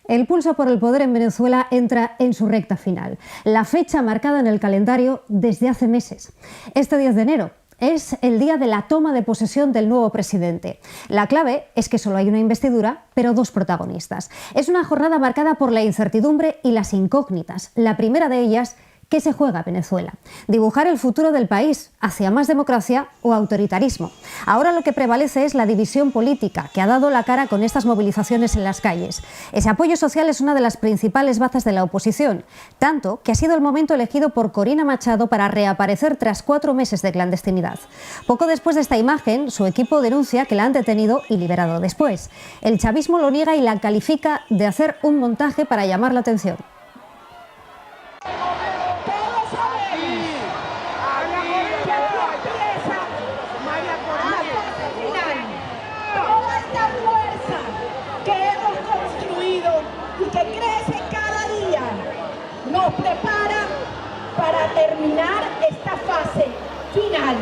El pulso por el poder en Venezuela entra en su recta final, la fecha marcada en el calendario desde hace meses. Este 10 de enero es el día de la toma de posesión del nuevo presidente. La clave es que solo hay una investidura, pero dos protagonistas. Es una jornada marcada por la incertidumbre y las incógnitas. La primera de ellas, ¿qué se juega Venezuela? Dibujar el futuro del país hacia más democracia o autoritarismo. Ahora lo que prevalece es la división política que ha dado la cara con estas movilizaciones en las calles. Ese apoyo social es una de las principales bazas de la oposición, tanto que ha sido el momento elegido por Corina Machado para reaparecer tras 4 meses de clandestinidad. Poco después de esta imagen, su equipo denuncia que la han detenido y liberado después. El chavismo lo niega y la califica de hacer un montaje para llamar la atención. Nos prepara para terminar esta fase final.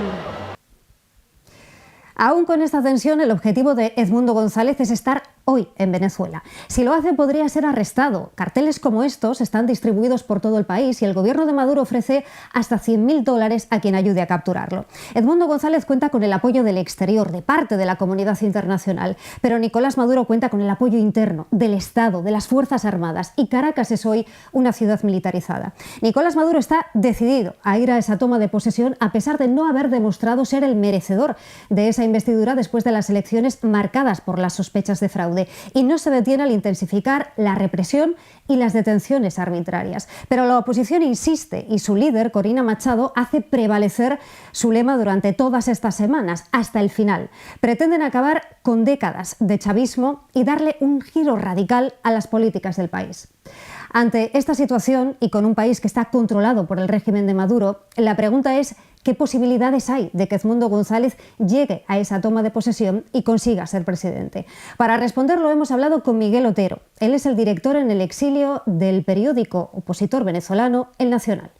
Aún con esta tensión, el objetivo de Edmundo González es estar hoy en Venezuela. Si lo hace, podría ser arrestado. Carteles como estos están distribuidos por todo el país y el gobierno de Maduro ofrece hasta $100.000 a quien ayude a capturarlo. Edmundo González cuenta con el apoyo del exterior, de parte de la comunidad internacional, pero Nicolás Maduro cuenta con el apoyo interno, del Estado, de las Fuerzas Armadas, y Caracas es hoy una ciudad militarizada. Nicolás Maduro está decidido a ir a esa toma de posesión a pesar de no haber demostrado ser el merecedor de esa investidura después de las elecciones marcadas por las sospechas de fraude. Y no se detiene al intensificar la represión y las detenciones arbitrarias. Pero la oposición insiste y su líder, Corina Machado, hace prevalecer su lema durante todas estas semanas, hasta el final. Pretenden acabar con décadas de chavismo y darle un giro radical a las políticas del país. Ante esta situación y con un país que está controlado por el régimen de Maduro, la pregunta es: ¿qué posibilidades hay de que Edmundo González llegue a esa toma de posesión y consiga ser presidente? Para responderlo hemos hablado con Miguel Otero. Él es el director en el exilio del periódico opositor venezolano El Nacional.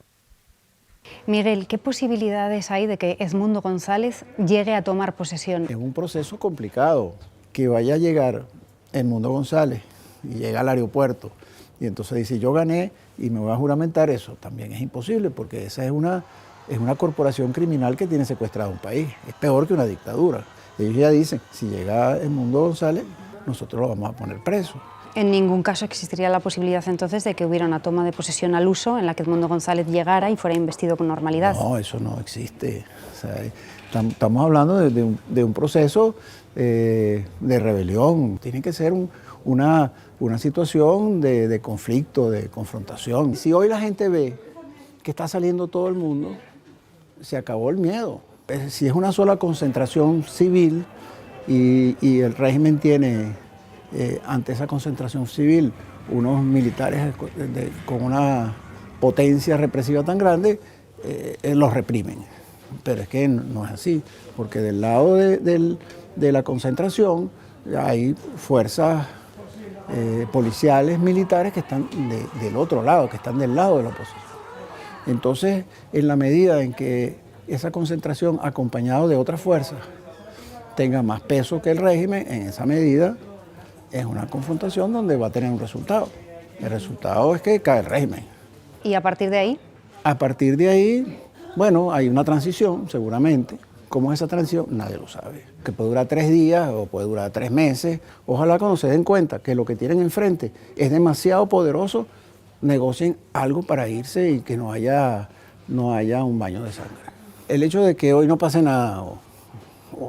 Miguel, ¿qué posibilidades hay de que Edmundo González llegue a tomar posesión? Es un proceso complicado. Que vaya a llegar Edmundo González y llega al aeropuerto y entonces dice: yo gané y me voy a juramentar, eso también es imposible, porque esa es una corporación criminal que tiene secuestrado un país. Es peor que una dictadura. Ellos ya dicen: si llega Edmundo González, nosotros lo vamos a poner preso. En ningún caso existiría la posibilidad entonces de que hubiera una toma de posesión al uso en la que Edmundo González llegara y fuera investido con normalidad. No, eso no existe. O sea, estamos hablando de un proceso de rebelión. Tiene que ser una situación de conflicto, de confrontación. Si hoy la gente ve que está saliendo todo el mundo, se acabó el miedo. Si es una sola concentración civil y el régimen tiene ante esa concentración civil unos militares con una potencia represiva tan grande, los reprimen. Pero es que no es así, porque del lado de la concentración hay fuerzas policiales, militares que están del otro lado, que están del lado de la oposición. Entonces, en la medida en que esa concentración, acompañado de otras fuerzas, tenga más peso que el régimen, en esa medida es una confrontación donde va a tener un resultado. El resultado es que cae el régimen. ¿Y a partir de ahí? A partir de ahí, bueno, hay una transición, seguramente. ¿Cómo es esa transición? Nadie lo sabe. Que puede durar 3 días o puede durar 3 meses. Ojalá cuando se den cuenta que lo que tienen enfrente es demasiado poderoso, negocien algo para irse y que no haya un baño de sangre. El hecho de que hoy no pase nada o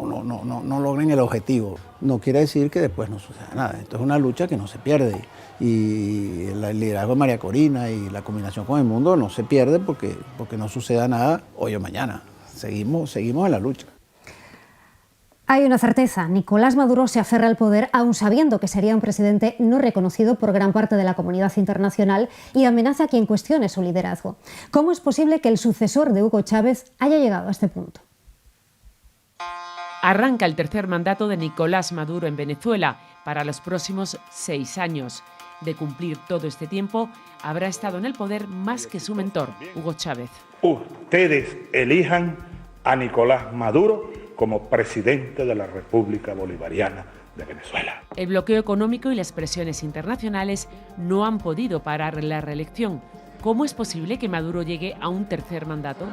no logren el objetivo no quiere decir que después no suceda nada. Esto es una lucha que no se pierde. Y el liderazgo de María Corina y la combinación con Edmundo no se pierde porque no suceda nada hoy o mañana. Seguimos en la lucha. Hay una certeza: Nicolás Maduro se aferra al poder aun sabiendo que sería un presidente no reconocido por gran parte de la comunidad internacional y amenaza a quien cuestione su liderazgo. ¿Cómo es posible que el sucesor de Hugo Chávez haya llegado a este punto? Arranca el tercer mandato de Nicolás Maduro en Venezuela para los próximos 6 años. De cumplir todo este tiempo, habrá estado en el poder más que su mentor, Hugo Chávez. Ustedes elijan a Nicolás Maduro como presidente de la República Bolivariana de Venezuela. El bloqueo económico y las presiones internacionales no han podido parar la reelección. ¿Cómo es posible que Maduro llegue a un tercer mandato?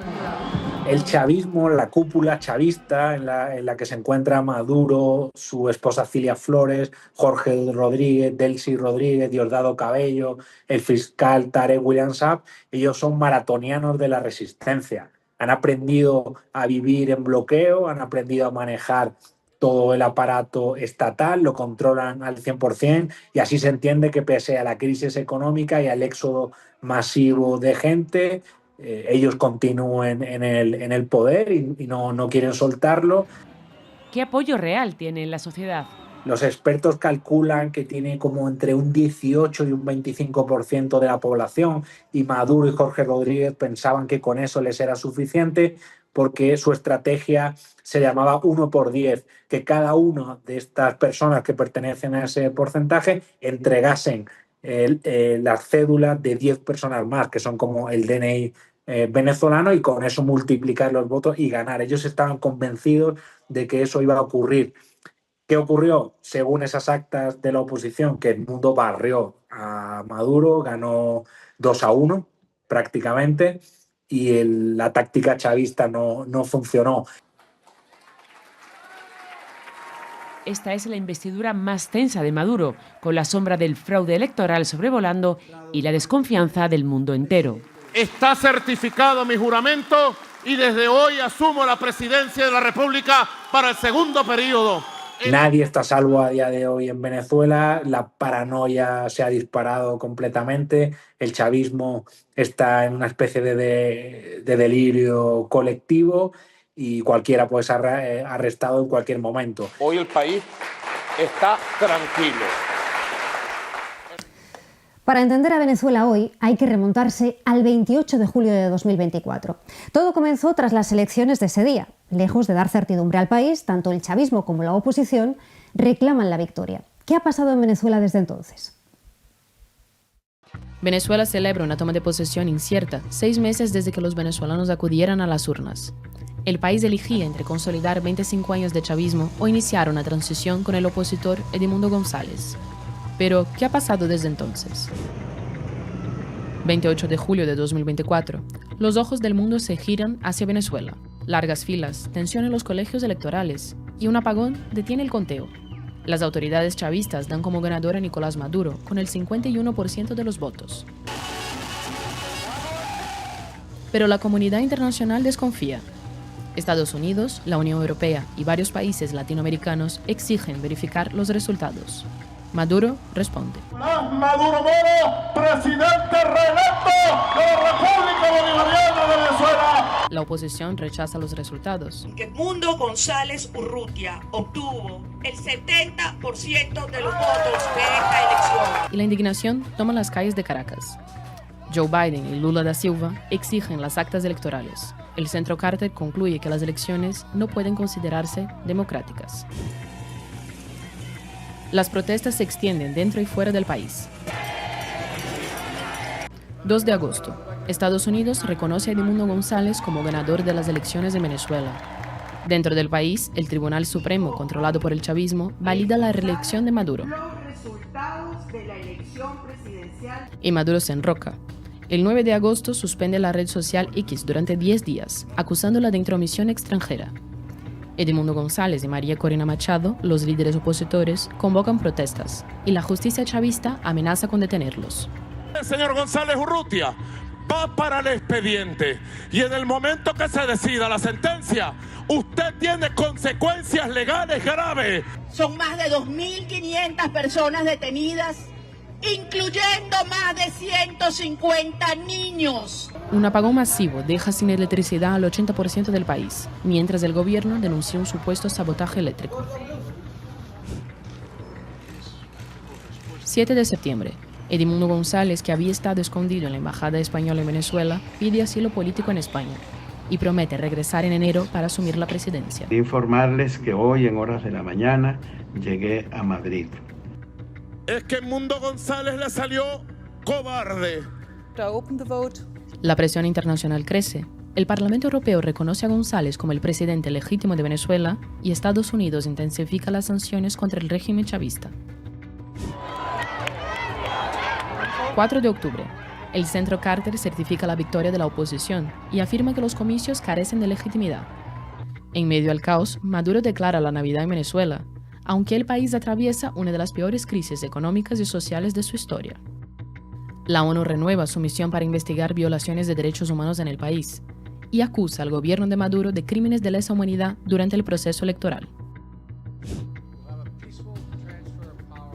El chavismo, la cúpula chavista en la que se encuentra Maduro, su esposa Cilia Flores, Jorge Rodríguez, Delcy Rodríguez, Diosdado Cabello, el fiscal Tarek William Saab, ellos son maratonianos de la resistencia. Han aprendido a vivir en bloqueo, han aprendido a manejar todo el aparato estatal, lo controlan al 100% y así se entiende que pese a la crisis económica y al éxodo masivo de gente, ellos continúen en el poder y no quieren soltarlo. ¿Qué apoyo real tiene en la sociedad? Los expertos calculan que tiene como entre un 18 y un 25% de la población y Maduro y Jorge Rodríguez pensaban que con eso les era suficiente porque su estrategia se llamaba 1 por 10, que cada una de estas personas que pertenecen a ese porcentaje entregasen las cédulas de 10 personas más, que son como el DNI venezolano, y con eso multiplicar los votos y ganar. Ellos estaban convencidos de que eso iba a ocurrir. ¿Qué ocurrió? Según esas actas de la oposición, que el mundo barrió a Maduro, ganó 2-1 prácticamente, y la táctica chavista no funcionó. Esta es la investidura más tensa de Maduro, con la sombra del fraude electoral sobrevolando y la desconfianza del mundo entero. Está certificado mi juramento y desde hoy asumo la presidencia de la República para el segundo periodo. Nadie está a salvo a día de hoy en Venezuela, la paranoia se ha disparado completamente, el chavismo está en una especie de delirio colectivo y cualquiera puede ser arrestado en cualquier momento. Hoy el país está tranquilo. Para entender a Venezuela hoy hay que remontarse al 28 de julio de 2024. Todo comenzó tras las elecciones de ese día. Lejos de dar certidumbre al país, tanto el chavismo como la oposición reclaman la victoria. ¿Qué ha pasado en Venezuela desde entonces? Venezuela celebra una toma de posesión incierta, 6 meses desde que los venezolanos acudieran a las urnas. El país elegía entre consolidar 25 años de chavismo o iniciar una transición con el opositor Edmundo González. Pero, ¿qué ha pasado desde entonces? 28 de julio de 2024. Los ojos del mundo se giran hacia Venezuela. Largas filas, tensión en los colegios electorales y un apagón detiene el conteo. Las autoridades chavistas dan como ganador a Nicolás Maduro con el 51% de los votos. Pero la comunidad internacional desconfía. Estados Unidos, la Unión Europea y varios países latinoamericanos exigen verificar los resultados. Maduro responde. Maduro Moro, presidente reelecto de la República Bolivariana de Venezuela. La oposición rechaza los resultados. Edmundo González Urrutia obtuvo el 70% de los votos de esta elección. Y la indignación toma las calles de Caracas. Joe Biden y Lula da Silva exigen las actas electorales. El Centro Carter concluye que las elecciones no pueden considerarse democráticas. Las protestas se extienden dentro y fuera del país. 2 de agosto. Estados Unidos reconoce a Edmundo González como ganador de las elecciones de Venezuela. Dentro del país, el Tribunal Supremo, controlado por el chavismo, valida la reelección de Maduro. Y Maduro se enroca. El 9 de agosto suspende la red social X durante 10 días, acusándola de intromisión extranjera. Edmundo González y María Corina Machado, los líderes opositores, convocan protestas y la justicia chavista amenaza con detenerlos. El señor González Urrutia va para el expediente y en el momento que se decida la sentencia, usted tiene consecuencias legales graves. Son más de 2.500 personas detenidas, incluyendo más de 150 niños. Un apagón masivo deja sin electricidad al 80% del país, mientras el gobierno denunció un supuesto sabotaje eléctrico. 7 de septiembre. Edmundo González, que había estado escondido en la Embajada Española en Venezuela, pide asilo político en España. y promete regresar en enero para asumir la presidencia. Informarles que hoy en horas de la mañana llegué a Madrid. Es que Edmundo González le salió cobarde. La presión internacional crece. El Parlamento Europeo reconoce a González como el presidente legítimo de Venezuela y Estados Unidos intensifica las sanciones contra el régimen chavista. 4 de octubre. El Centro Carter certifica la victoria de la oposición y afirma que los comicios carecen de legitimidad. En medio al caos, Maduro declara la Navidad en Venezuela, aunque el país atraviesa una de las peores crisis económicas y sociales de su historia. La ONU renueva su misión para investigar violaciones de derechos humanos en el país y acusa al gobierno de Maduro de crímenes de lesa humanidad durante el proceso electoral.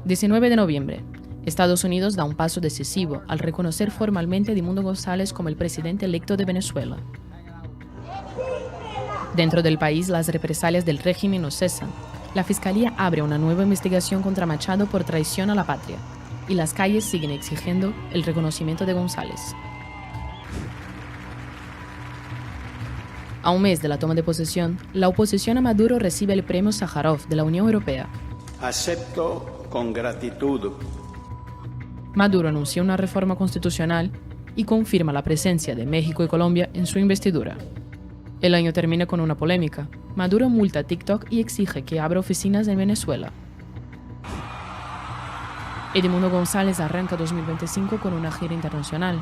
19 de noviembre. Estados Unidos da un paso decisivo al reconocer formalmente a Edmundo González como el presidente electo de Venezuela. Dentro del país, las represalias del régimen no cesan. La Fiscalía abre una nueva investigación contra Machado por traición a la patria, y las calles siguen exigiendo el reconocimiento de González. A un mes de la toma de posesión, la oposición a Maduro recibe el premio Sájarov de la Unión Europea. Acepto con gratitud. Maduro anunció una reforma constitucional y confirma la presencia de México y Colombia en su investidura. El año termina con una polémica. Maduro multa a TikTok y exige que abra oficinas en Venezuela. Edmundo González arranca 2025 con una gira internacional.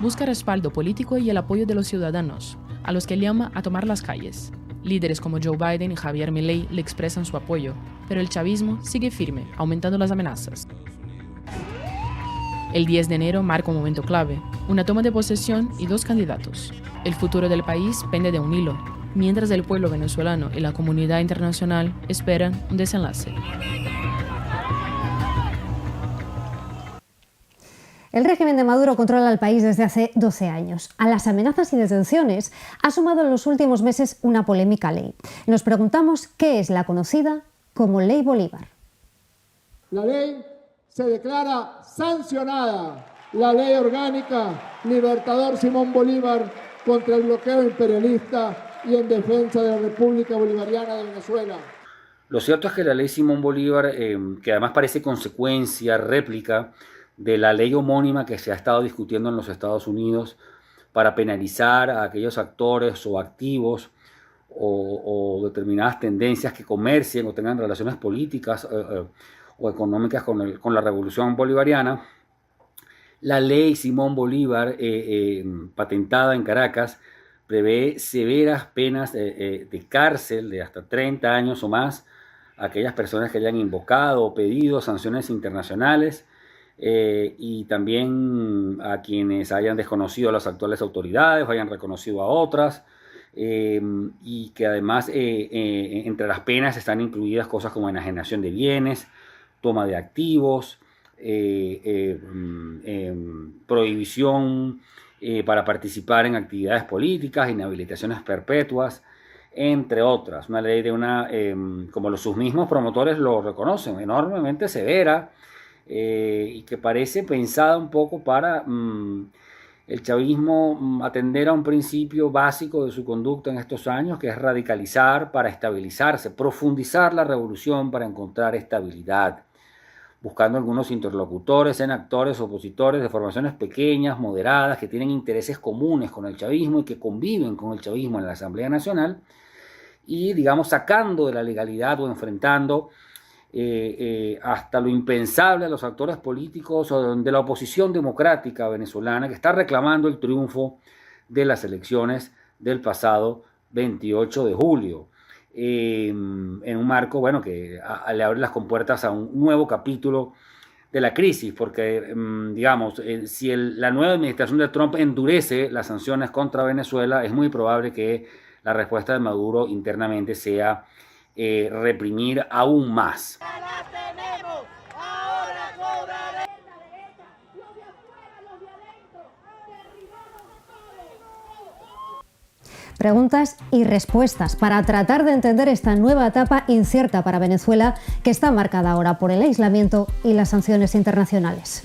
Busca respaldo político y el apoyo de los ciudadanos, a los que llama a tomar las calles. Líderes como Joe Biden y Javier Milei le expresan su apoyo, pero el chavismo sigue firme, aumentando las amenazas. El 10 de enero marca un momento clave, una toma de posesión y 2 candidatos. El futuro del país pende de un hilo, mientras el pueblo venezolano y la comunidad internacional esperan un desenlace. El régimen de Maduro controla el país desde hace 12 años. A las amenazas y detenciones ha sumado en los últimos meses una polémica ley. Nos preguntamos qué es la conocida como Ley Bolívar. La ley se declara sancionada, la Ley Orgánica Libertador Simón Bolívar contra el bloqueo imperialista y en defensa de la República Bolivariana de Venezuela. Lo cierto es que la Ley Simón Bolívar, que además parece consecuencia, réplica de la ley homónima que se ha estado discutiendo en los Estados Unidos para penalizar a aquellos actores o activos o determinadas tendencias que comercien o tengan relaciones políticas o económicas con la revolución bolivariana. La ley Simón Bolívar, patentada en Caracas, prevé severas penas de cárcel de hasta 30 años o más a aquellas personas que hayan invocado o pedido sanciones internacionales y también a quienes hayan desconocido a las actuales autoridades o hayan reconocido a otras, y que además entre las penas están incluidas cosas como enajenación de bienes, toma de activos, prohibición para participar en actividades políticas, inhabilitaciones perpetuas, entre otras. Una ley como sus mismos promotores lo reconocen, enormemente severa, y que parece pensada un poco para el chavismo atender a un principio básico de su conducta en estos años, que es radicalizar para estabilizarse, profundizar la revolución para encontrar estabilidad, buscando algunos interlocutores en actores opositores de formaciones pequeñas, moderadas, que tienen intereses comunes con el chavismo y que conviven con el chavismo en la Asamblea Nacional, y digamos sacando de la legalidad o enfrentando hasta lo impensable a los actores políticos de la oposición democrática venezolana, que está reclamando el triunfo de las elecciones del pasado 28 de julio, en un marco que le abre las compuertas a un nuevo capítulo de la crisis, porque si la nueva administración de Trump endurece las sanciones contra Venezuela, es muy probable que la respuesta de Maduro internamente sea reprimir aún más. Preguntas y respuestas para tratar de entender esta nueva etapa incierta para Venezuela, que está marcada ahora por el aislamiento y las sanciones internacionales.